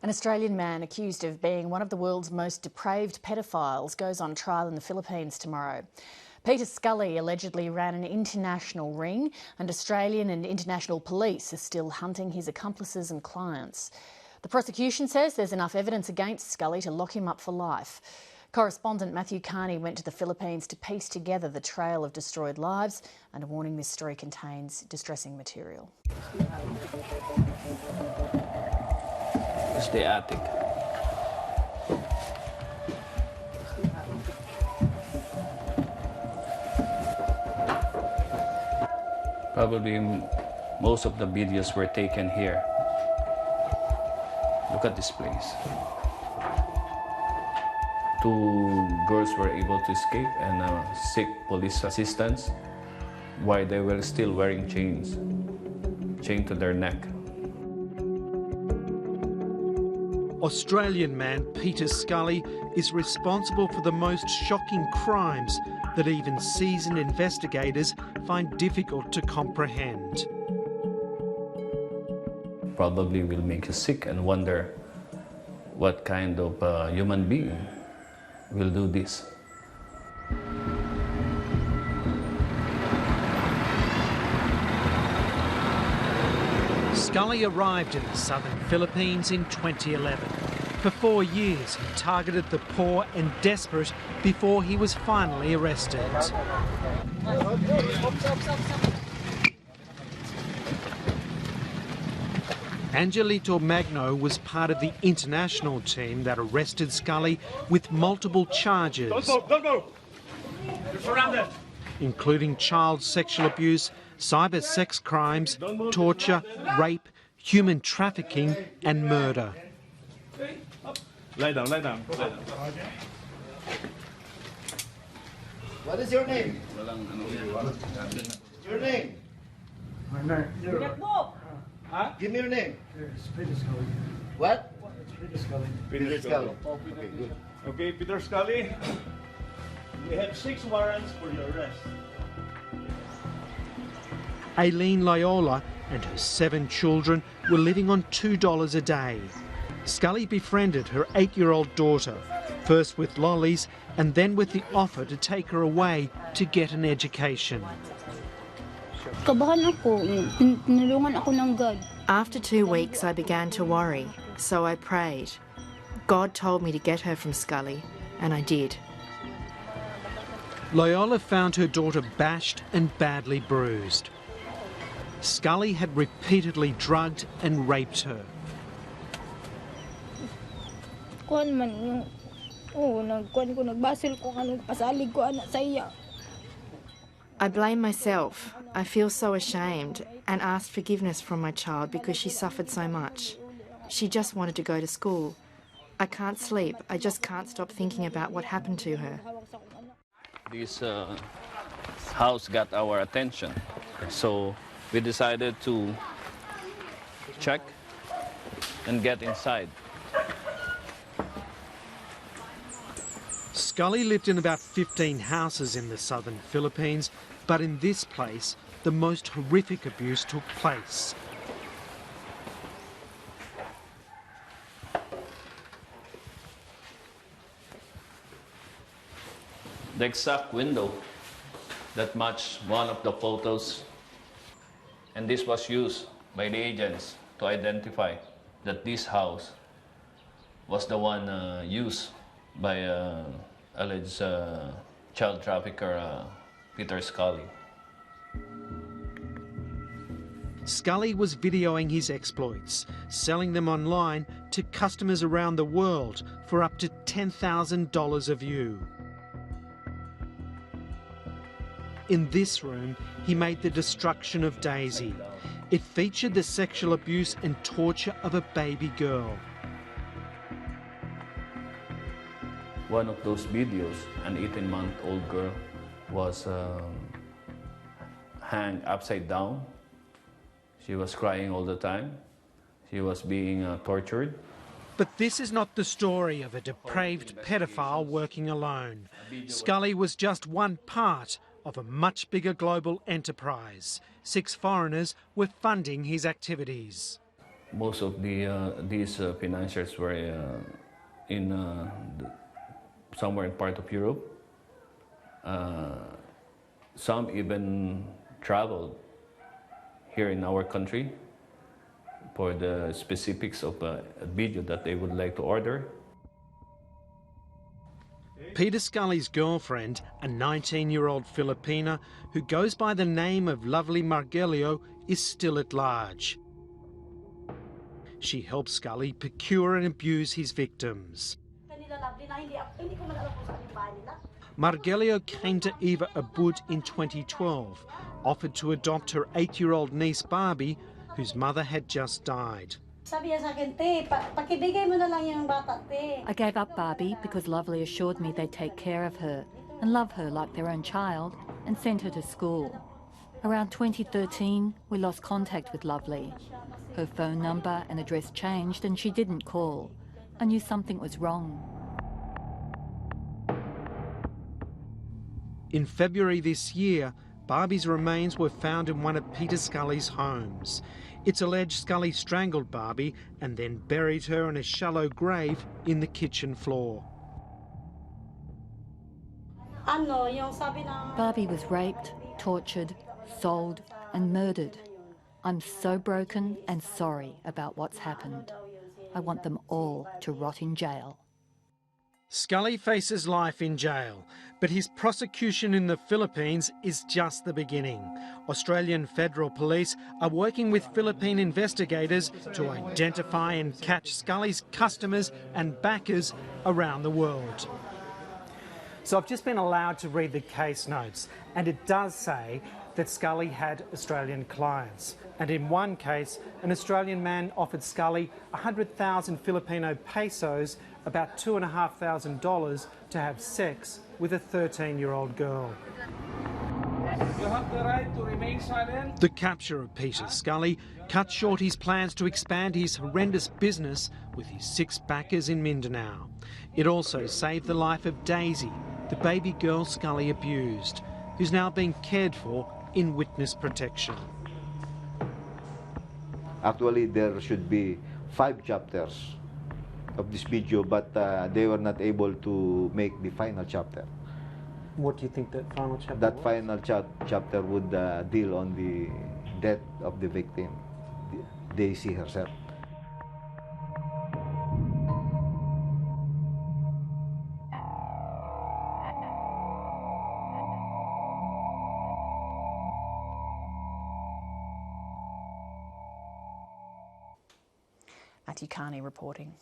An Australian man accused of being one of the world's most depraved pedophiles goes on trial in the Philippines tomorrow. Peter Scully allegedly ran an international ring, and Australian and international police are still hunting his accomplices and clients. The prosecution says there's enough evidence against Scully to lock him up for life. Correspondent Matthew Carney went to the Philippines to piece together the trail of destroyed lives, and a warning this story contains distressing material. It's the attic. Probably most of the videos were taken here. Look at this place. 2 girls were able to escape and seek police assistance while they were still wearing chains, chained to their neck. Australian man Peter Scully is responsible for the most shocking crimes that even seasoned investigators find difficult to comprehend. Probably will make you sick and wonder what kind of human being will do this. Scully arrived in the southern Philippines in 2011. For 4 years, he targeted the poor and desperate before he was finally arrested. Angelito Magno was part of the international team that arrested Scully with multiple charges, Don't go. You're surrounded. including child sexual abuse, cyber sex crimes, torture, rape, human trafficking and murder. Lie down. What is your name? Your name? Huh? Give me your name. It's Peter Scully. What? It's Peter Scully. Peter Scully. Okay, good. Okay, Peter Scully. We have 6 warrants for your arrest. Aileen Loyola and her 7 children were living on $2 a day. Scully befriended her 8-year-old daughter, first with lollies and then with the offer to take her away to get an education. After 2 weeks, I began to worry, so I prayed. God told me to get her from Scully, and I did. Loyola found her daughter bashed and badly bruised. Scully had repeatedly drugged and raped her. I blame myself. I feel so ashamed and asked forgiveness from my child because she suffered so much. She just wanted to go to school. I can't sleep. I just can't stop thinking about what happened to her. This house got our attention, so we decided to check and get inside. Scully lived in about 15 houses in the southern Philippines, but in this place, the most horrific abuse took place. The exact window that matched one of the photos, and this was used by the agents to identify that this house was the one used by alleged child trafficker Peter Scully. Scully was videoing his exploits, selling them online to customers around the world for up to $10,000 a view. In this room, he made The Destruction of Daisy. It featured the sexual abuse and torture of a baby girl. One of those videos, an 18-month-old girl was hanged upside down. She was crying all the time. She was being tortured. But this is not the story of a depraved pedophile working alone. Scully was just one part of a much bigger global enterprise. 6 foreigners were funding his activities. most of these financiers were in somewhere in part of Europe. Some even traveled here in our country for the specifics of a video that they would like to order. Peter Scully's girlfriend, a 19-year-old Filipina who goes by the name of Lovely Margelio, is still at large. She helps Scully procure and abuse his victims. Margelio came to Eva Abud in 2012, offered to adopt her 8-year-old niece Barbie, whose mother had just died. I gave up Barbie because Lovely assured me they'd take care of her and love her like their own child and sent her to school. Around 2013, we lost contact with Lovely. Her phone number and address changed and she didn't call. I knew something was wrong. In February this year, Barbie's remains were found in one of Peter Scully's homes. It's alleged Scully strangled Barbie and then buried her in a shallow grave in the kitchen floor. Barbie was raped, tortured, sold and murdered. I'm so broken and sorry about what's happened. I want them all to rot in jail. Scully faces life in jail, but his prosecution in the Philippines is just the beginning. Australian Federal Police are working with Philippine investigators to identify and catch Scully's customers and backers around the world. So I've just been allowed to read the case notes, and it does say that Scully had Australian clients. And in one case, an Australian man offered Scully 100,000 Filipino pesos, about $2,500, to have sex with a 13-year-old girl. You have the right to remain silent. The capture of Peter Scully cut short his plans to expand his horrendous business with his 6 backers in Mindanao. It also saved the life of Daisy, the baby girl Scully abused, who's now being cared for in witness protection. Actually, there should be 5 chapters of this video, but they were not able to make the final chapter. What do you think that final chapter That was? final chapter would deal on the death of the victim, Daisy herself. Matthew Carney reporting.